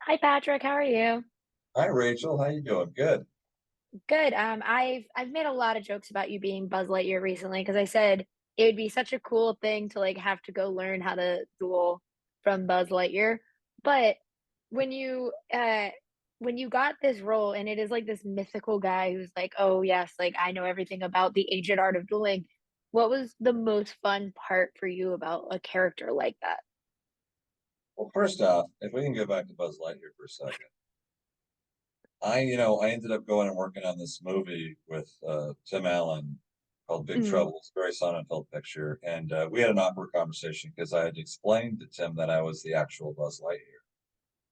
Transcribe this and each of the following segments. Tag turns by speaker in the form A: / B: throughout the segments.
A: Hi Patrick, how are you?
B: Hi, Rachel. How you doing? Good.
A: Good. I've made a lot of jokes about you being Buzz Lightyear recently because I said it would be such a cool thing to like have to go learn how to duel from Buzz Lightyear. But when you uh when you got this role and it is like this mythical guy who's like, oh yes, like I know everything about the ancient art of dueling, what was the most fun part for you about a character like that?
B: Well, first off, if we can go back to Buzz Lightyear for a second, I ended up going and working on this movie with Tim Allen called Big
A: Mm.
B: Trouble. It's a very Sonnenfeld picture, and we had an awkward conversation because I had explained to Tim that I was the actual Buzz Lightyear,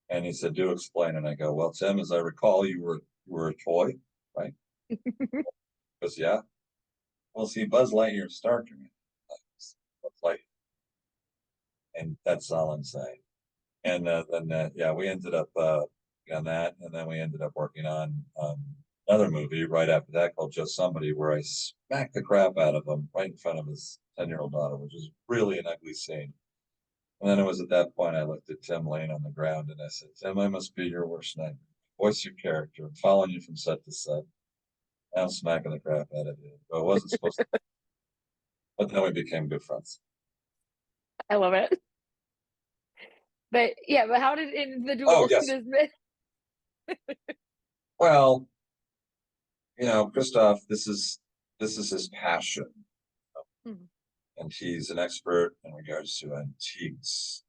B: and he said, "Do explain." And I go, "Well, Tim, as I recall, you were a toy, right?" Because yeah, well, see, Buzz Lightyear Star Trek, Buzz Lightyear, and that's all I'm saying. And then yeah, we ended up on that, and then we ended up working on another movie right after that called Just Somebody, where I smacked the crap out of him right in front of his 10-year-old daughter, which was really an ugly scene. And then it was at that point I looked at Tim laying on the ground and I said, Tim, I must be your worst nightmare. Voice your character. I'm following you from set to set. I'm smacking the crap out of you. But I wasn't supposed to, but then we became good friends.
A: I love it. But yeah, but how did in the
B: Oh,
A: duel
B: yes.
A: this myth?
B: Well, Christoph, this is his passion, and he's an expert in regards to antiques.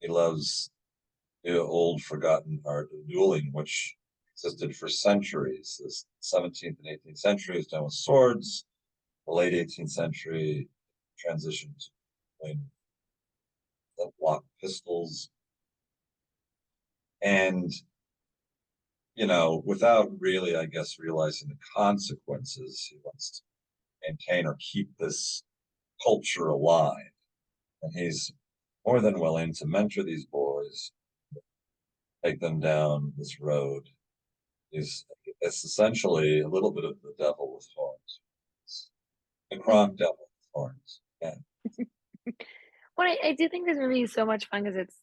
B: He loves the old forgotten art of dueling, which existed for centuries. The 17th and 18th centuries done with swords. The late 18th century transitioned to playing flintlock pistols. And, without really, I guess, realizing the consequences, he wants to maintain or keep this culture alive. And he's more than willing to mentor these boys, take them down this road. It's essentially a little bit of the devil with horns. It's the croc devil with horns. Yeah.
A: Well, I do think this movie is so much fun because it's,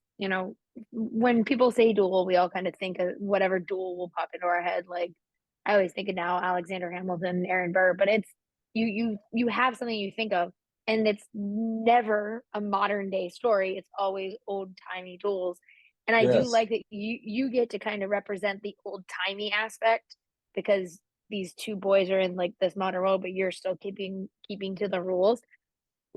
A: when people say duel, we all kind of think of whatever duel will pop into our head. Like I always think of now Alexander Hamilton, Aaron Burr, but it's you have something you think of, and it's never a modern day story. It's always old timey duels. And I do
B: Yes.
A: like that you get to kind of represent the old timey aspect because these two boys are in like this modern world, but you're still keeping to the rules.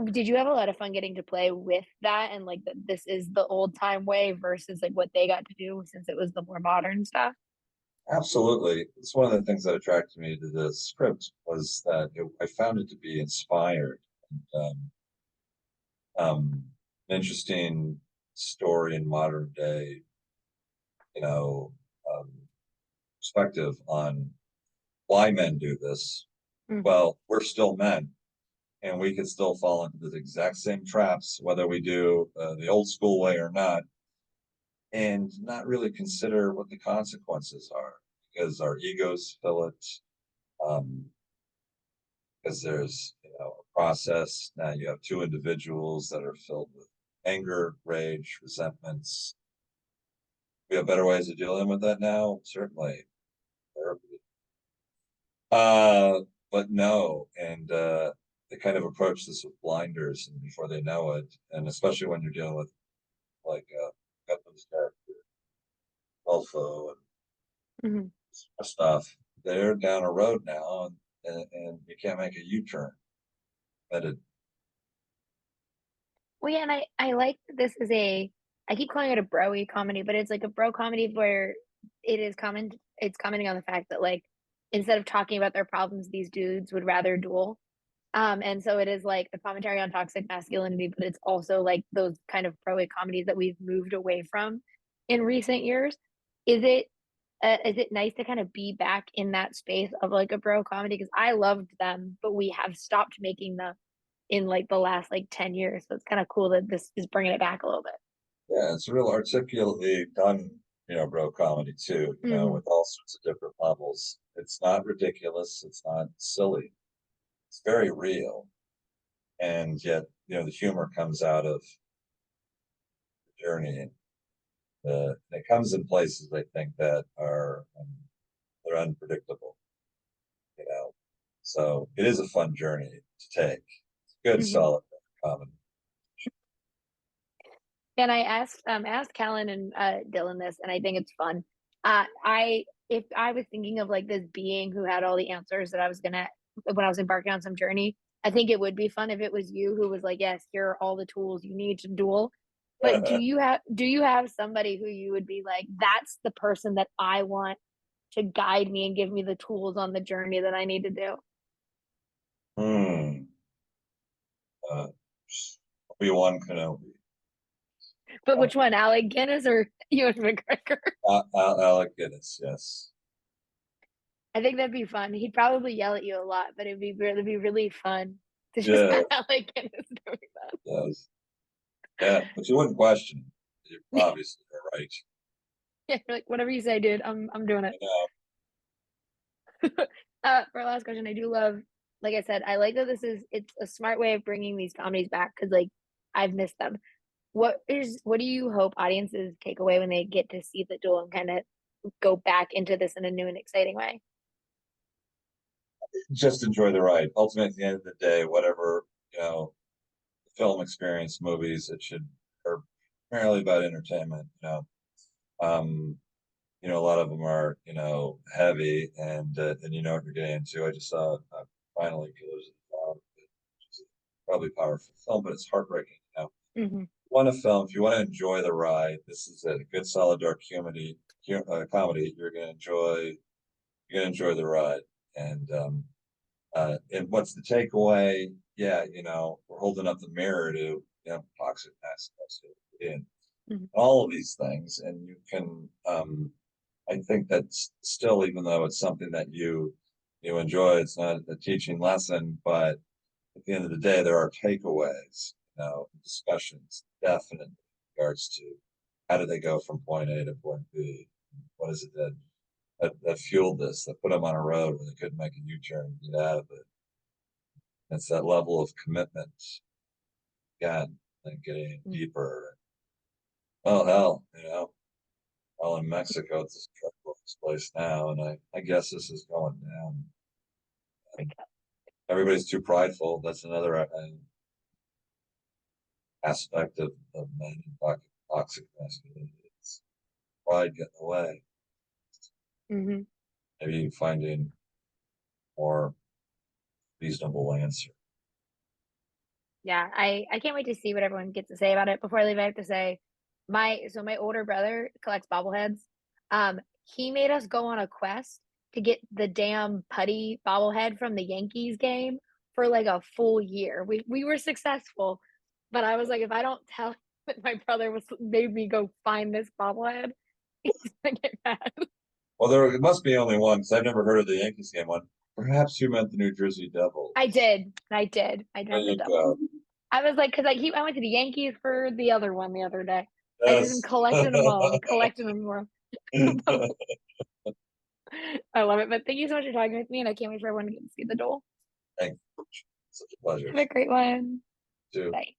A: Did you have a lot of fun getting to play with that and like that this is the old time way versus like what they got to do since it was the more modern stuff?
B: Absolutely. It's one of the things that attracted me to the script was that I found it to be inspired. And, an interesting story in modern day, you know, um, perspective on why men do this.
A: Mm.
B: Well, we're still men, and we could still fall into the exact same traps, whether we do the old school way or not, and not really consider what the consequences are because our egos fill it. Um, because there's a process. Now you have two individuals that are filled with anger, rage, resentments. We have better ways of dealing with that now, certainly. Therapy. Uh, but no, and they kind of approach this with blinders, and before they know it, and especially when you're dealing with like Gutman's character, Elfo, and
A: Mhm.
B: stuff, they're down a road now, and you can't make a U-turn. But it,
A: Well, yeah, and I like that this is I keep calling it a broy comedy, but it's like a bro comedy where it's commenting on the fact that like instead of talking about their problems, these dudes would rather duel. And so it is like a commentary on toxic masculinity, but it's also like those kind of pro comedies that we've moved away from in recent years. Is it nice to kind of be back in that space of like a bro comedy? Because I loved them, but we have stopped making them in like the last like 10 years. So it's kind of cool that this is bringing it back a little bit.
B: yeah, it's real articulately done, bro comedy too,
A: Hmm.
B: with all sorts of different levels. It's not ridiculous. It's not silly. It's very real. And yet, the humor comes out of the journey. it comes in places I think that are they're unpredictable, you know. So it is a fun journey to take. It's good,
A: Hmm.
B: solid comedy.
A: And I asked Callan and Dylan this, and I think it's fun. I if I was thinking of like this being who had all the answers that I was gonna when I was embarking on some journey, I think it would be fun if it was you who was like, yes, here are all the tools you need to duel. But do you have somebody who you would be like, that's the person that I want to guide me and give me the tools on the journey that I need to do?
B: Hmm. Uh, Obi-Wan Kenobi.
A: But which one, Alec Guinness or Ewan McGregor?
B: Alec Guinness, yes.
A: I think that'd be fun. He'd probably yell at you a lot, but it'd be really fun to just
B: Yeah,
A: have like Guinness doing
B: yes. Yeah, but you wouldn't question him. You
A: that.
B: obviously are right.
A: Yeah, like whatever you say, dude. I'm doing it.
B: You know,
A: For our last question, I do love, like I said, I like that it's a smart way of bringing these comedies back because like I've missed them. What do you hope audiences take away when they get to see the duel and kind of go back into this in a new and exciting way?
B: just enjoy the ride. Ultimately, at the end of the day, whatever, you know, film experience, movies, it should are primarily about entertainment, you know. Um, a lot of them are, heavy and you know what you're getting into. I just saw finally Killers of the Flower, which is a probably powerful film, but it's heartbreaking, you know.
A: Hmm.
B: Want a film, if you want to enjoy the ride, this is a good solid dark comedy. You're gonna enjoy the ride. And what's the takeaway? Yeah, we're holding up the mirror to toxic masculinity and
A: Hmm.
B: all of these things, and you can. I think that's still, even though it's something that you enjoy, it's not a teaching lesson, but at the end of the day, there are takeaways, discussions, definitely in regards to how did they go from point A to point B? What is it that fueled this, that put them on a road where they couldn't make a U-turn and get out of it? It's that level of commitment, again, and getting deeper. Oh, hell, well, in Mexico, it's a treacherous place now, and I guess this is going down. Everybody's too prideful. That's another aspect of men and toxic masculinity. It's pride getting away.
A: Hmm.
B: Maybe finding more reasonable answer.
A: Yeah, I can't wait to see what everyone gets to say about it. Before I leave, I have to say my older brother collects bobbleheads. He made us go on a quest to get the damn putty bobblehead from the Yankees game for like a full year. We were successful, but I was like, if I don't tell him that my brother was made me go find this bobblehead, he's gonna get mad.
B: Well, there must be only one because I've never heard of the Yankees game one. Perhaps you meant the New Jersey
A: I
B: Devils.
A: did. I did. I
B: There
A: dreamt the
B: you
A: Devils.
B: go.
A: I was like, because I went to the Yankees for the other one the other day. I just am
B: Yes.
A: collecting them all. I'm collecting them more. I love it. But thank you so much for talking with me, and I can't wait for everyone to get to see the duel.
B: Thank you. Such a pleasure.
A: Have a great one.
B: Too.
A: Bye.